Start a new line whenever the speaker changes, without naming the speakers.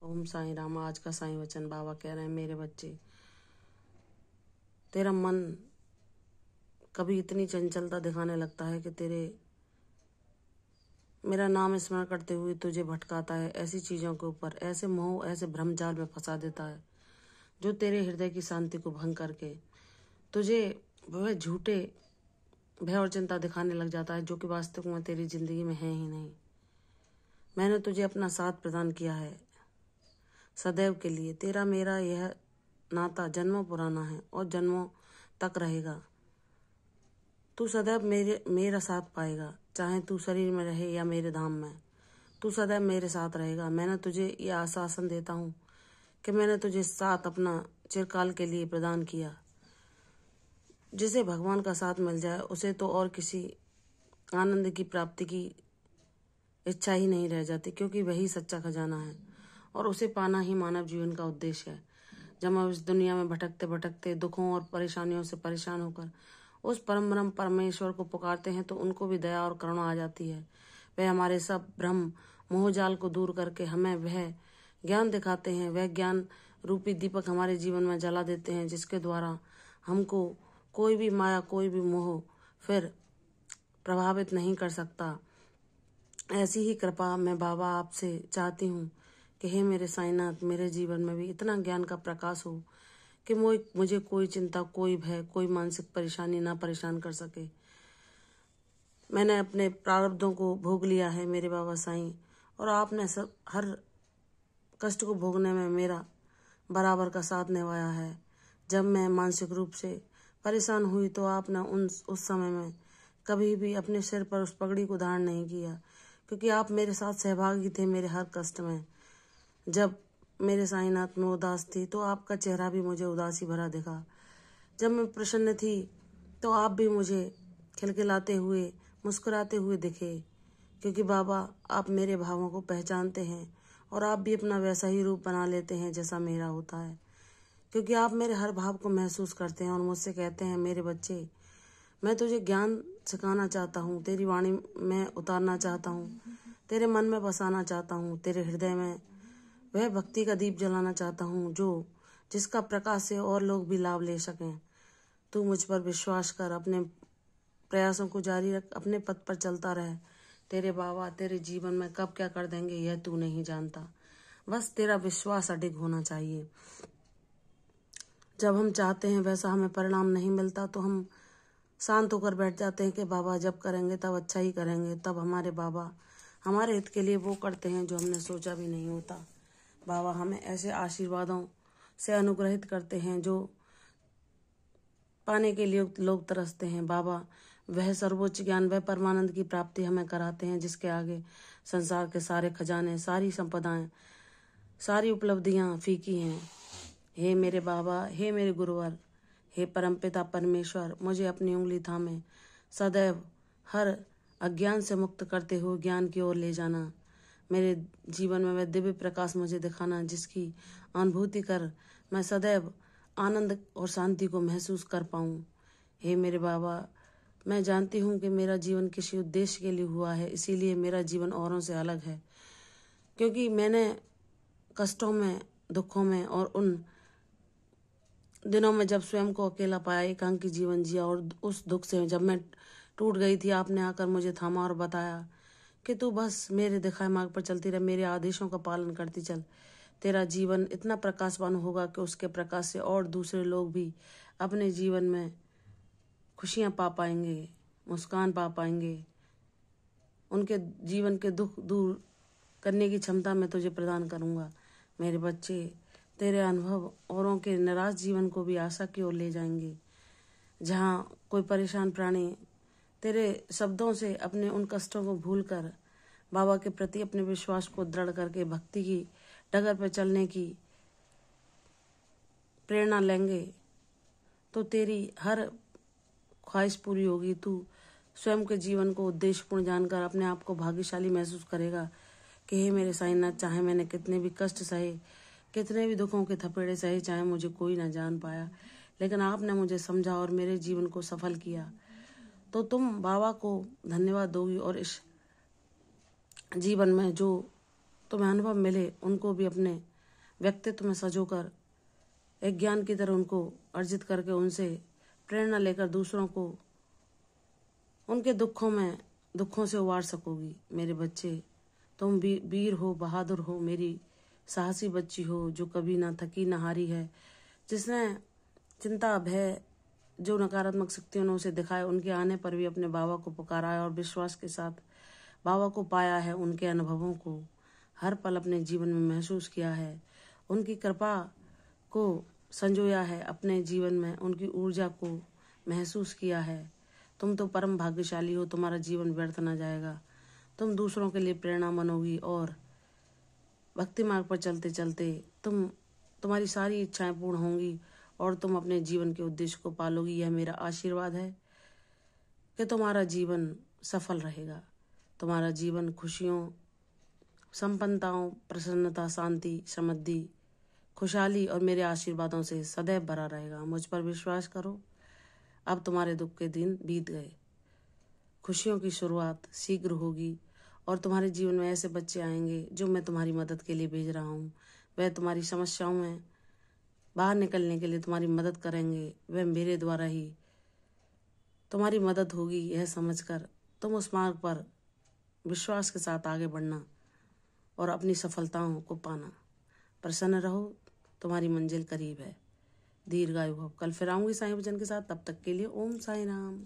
ओम साईं राम। आज का साईं वचन बाबा कह रहे हैं, मेरे बच्चे, तेरा मन कभी इतनी चंचलता दिखाने लगता है कि मेरा नाम स्मरण करते हुए तुझे भटकाता है ऐसी चीज़ों के ऊपर, ऐसे मोह, ऐसे भ्रमजाल में फंसा देता है जो तेरे हृदय की शांति को भंग करके तुझे वह झूठे भय और चिंता दिखाने लग जाता है जो कि वास्तव में तेरी जिंदगी में है ही नहीं। मैंने तुझे अपना साथ प्रदान किया है सदैव के लिए। तेरा मेरा यह नाता जन्मों पुराना है और जन्मों तक रहेगा। तू सदैव मेरा साथ पाएगा, चाहे तू शरीर में रहे या मेरे धाम में, तू सदैव मेरे साथ रहेगा। मैंने तुझे यह आश्वासन देता हूँ कि मैंने तुझे साथ अपना चिरकाल के लिए प्रदान किया। जिसे भगवान का साथ मिल जाए उसे तो और किसी आनंद की प्राप्ति की इच्छा ही नहीं रह जाती, क्योंकि वही सच्चा खजाना है और उसे पाना ही मानव जीवन का उद्देश्य है। जब हम इस दुनिया में भटकते भटकते दुखों और परेशानियों से परेशान होकर उस परम ब्रह्म परमेश्वर को पुकारते हैं तो उनको भी दया और करुणा आ जाती है। वह हमारे सब भ्रम मोहजाल को दूर करके हमें वह ज्ञान दिखाते हैं। वह ज्ञान रूपी दीपक हमारे जीवन में जला देते हैं, जिसके द्वारा हमको कोई भी माया, कोई भी मोह फिर प्रभावित नहीं कर सकता। ऐसी ही कृपा मैं बाबा आपसे चाहती हूँ कि हे मेरे साईनाथ, मेरे जीवन में भी इतना ज्ञान का प्रकाश हो कि मुझे कोई चिंता, कोई भय, कोई मानसिक परेशानी ना परेशान कर सके। मैंने अपने प्रारब्धों को भोग लिया है मेरे बाबा साईं, और आपने सब हर कष्ट को भोगने में मेरा बराबर का साथ निभाया है। जब मैं मानसिक रूप से परेशान हुई तो आपने उस समय में कभी भी अपने सिर पर उस पगड़ी को धारण नहीं किया, क्योंकि आप मेरे साथ सहभागी थे मेरे हर कष्ट में। जब मेरे साईनाथ में उदास थी तो आपका चेहरा भी मुझे उदासी भरा दिखा। जब मैं प्रसन्न थी तो आप भी मुझे खिलखिलाते हुए, मुस्कुराते हुए दिखे, क्योंकि बाबा आप मेरे भावों को पहचानते हैं और आप भी अपना वैसा ही रूप बना लेते हैं जैसा मेरा होता है, क्योंकि आप मेरे हर भाव को महसूस करते हैं और मुझसे कहते हैं, मेरे बच्चे, मैं तुझे ज्ञान सिखाना चाहता हूँ, तेरी वाणी में उतारना चाहता हूँ, तेरे मन में बसाना चाहता हूँ, तेरे हृदय में वह भक्ति का दीप जलाना चाहता हूँ जिसका प्रकाश से और लोग भी लाभ ले सकें। तू मुझ पर विश्वास कर, अपने प्रयासों को जारी रख, अपने पथ पर चलता रह। तेरे बाबा तेरे जीवन में कब क्या कर देंगे यह तू नहीं जानता, बस तेरा विश्वास अडिग होना चाहिए। जब हम चाहते हैं वैसा हमें परिणाम नहीं मिलता तो हम शांत होकर बैठ जाते हैं कि बाबा जब करेंगे तब अच्छा ही करेंगे। तब हमारे बाबा हमारे हित के लिए वो करते हैं जो हमने सोचा भी नहीं होता। बाबा हमें ऐसे आशीर्वादों से अनुग्रहित करते हैं जो पाने के लिए लोग तरसते हैं। बाबा वह सर्वोच्च ज्ञान, वह परमानंद की प्राप्ति हमें कराते हैं जिसके आगे संसार के सारे खजाने, सारी संपदाएं, सारी उपलब्धियां फीकी हैं। हे मेरे बाबा, हे मेरे गुरुवर, हे परमपिता परमेश्वर, मुझे अपनी उंगली थामे सदैव हर अज्ञान से मुक्त करते हुए ज्ञान की ओर ले जाना। मेरे जीवन में वह दिव्य प्रकाश मुझे दिखाना जिसकी अनुभूति कर मैं सदैव आनंद और शांति को महसूस कर पाऊँ। हे मेरे बाबा, मैं जानती हूँ कि मेरा जीवन किसी उद्देश्य के लिए हुआ है, इसीलिए मेरा जीवन औरों से अलग है, क्योंकि मैंने कष्टों में, दुखों में और उन दिनों में जब स्वयं को अकेला पाया, एकांकी जीवन जिया, और उस दुख से जब मैं टूट गई थी, आपने आकर मुझे थामा और बताया कि तू बस मेरे दिखाए मार्ग पर चलती रह, मेरे आदेशों का पालन करती चल। तेरा जीवन इतना प्रकाशवान होगा कि उसके प्रकाश से और दूसरे लोग भी अपने जीवन में खुशियां पा पाएंगे, मुस्कान पा पाएंगे। उनके जीवन के दुख दूर करने की क्षमता मैं तुझे प्रदान करूंगा। मेरे बच्चे, तेरे अनुभव औरों के निराश जीवन को भी आशा की ओर ले जाएंगे। जहाँ कोई परेशान प्राणी तेरे शब्दों से अपने उन कष्टों को भूलकर बाबा के प्रति अपने विश्वास को दृढ़ करके भक्ति की डगर पर चलने की प्रेरणा लेंगे तो तेरी हर ख्वाहिश पूरी होगी। तू स्वयं के जीवन को उद्देश्यपूर्ण जानकर अपने आप को भाग्यशाली महसूस करेगा कि हे मेरे साईनाथ, चाहे मैंने कितने भी कष्ट सहे, कितने भी दुखों के थपेड़े सहे, चाहे मुझे कोई ना जान पाया, लेकिन आपने मुझे समझा और मेरे जीवन को सफल किया, तो तुम बाबा को धन्यवाद दोगी और इस जीवन में जो तुम्हें अनुभव मिले उनको भी अपने व्यक्तित्व में सजोकर एक ज्ञान की तरह उनको अर्जित करके उनसे प्रेरणा लेकर दूसरों को उनके दुखों से उबार सकोगी। मेरे बच्चे, तुम वीर हो, बहादुर हो, मेरी साहसी बच्ची हो जो कभी ना थकी ना हारी है, जिसने चिंता भय जो नकारात्मक शक्तियों ने उसे दिखाए उनके आने पर भी अपने बाबा को पुकारा है और विश्वास के साथ बाबा को पाया है। उनके अनुभवों को हर पल अपने जीवन में महसूस किया है, उनकी कृपा को संजोया है, अपने जीवन में उनकी ऊर्जा को महसूस किया है। तुम तो परम भाग्यशाली हो, तुम्हारा जीवन व्यर्थ न जाएगा। तुम दूसरों के लिए प्रेरणा बनोगी और भक्ति मार्ग पर चलते चलते तुम्हारी सारी इच्छाएं पूर्ण होंगी और तुम अपने जीवन के उद्देश्य को पालोगी। यह मेरा आशीर्वाद है कि तुम्हारा जीवन सफल रहेगा। तुम्हारा जीवन खुशियों, संपन्नताओं, प्रसन्नता, शांति, समृद्धि, खुशहाली और मेरे आशीर्वादों से सदैव भरा रहेगा। मुझ पर विश्वास करो। अब तुम्हारे दुख के दिन बीत गए, खुशियों की शुरुआत शीघ्र होगी और तुम्हारे जीवन में ऐसे बच्चे आएंगे जो मैं तुम्हारी मदद के लिए भेज रहा हूँ। वह तुम्हारी समस्याओं में बाहर निकलने के लिए तुम्हारी मदद करेंगे। वह मेरे द्वारा ही तुम्हारी मदद होगी। यह समझकर तुम उस मार्ग पर विश्वास के साथ आगे बढ़ना और अपनी सफलताओं को पाना। प्रसन्न रहो, तुम्हारी मंजिल करीब है। दीर्घायु भव। कल फिर आऊंगी साईं भजन के साथ। तब तक के लिए ओम साई राम।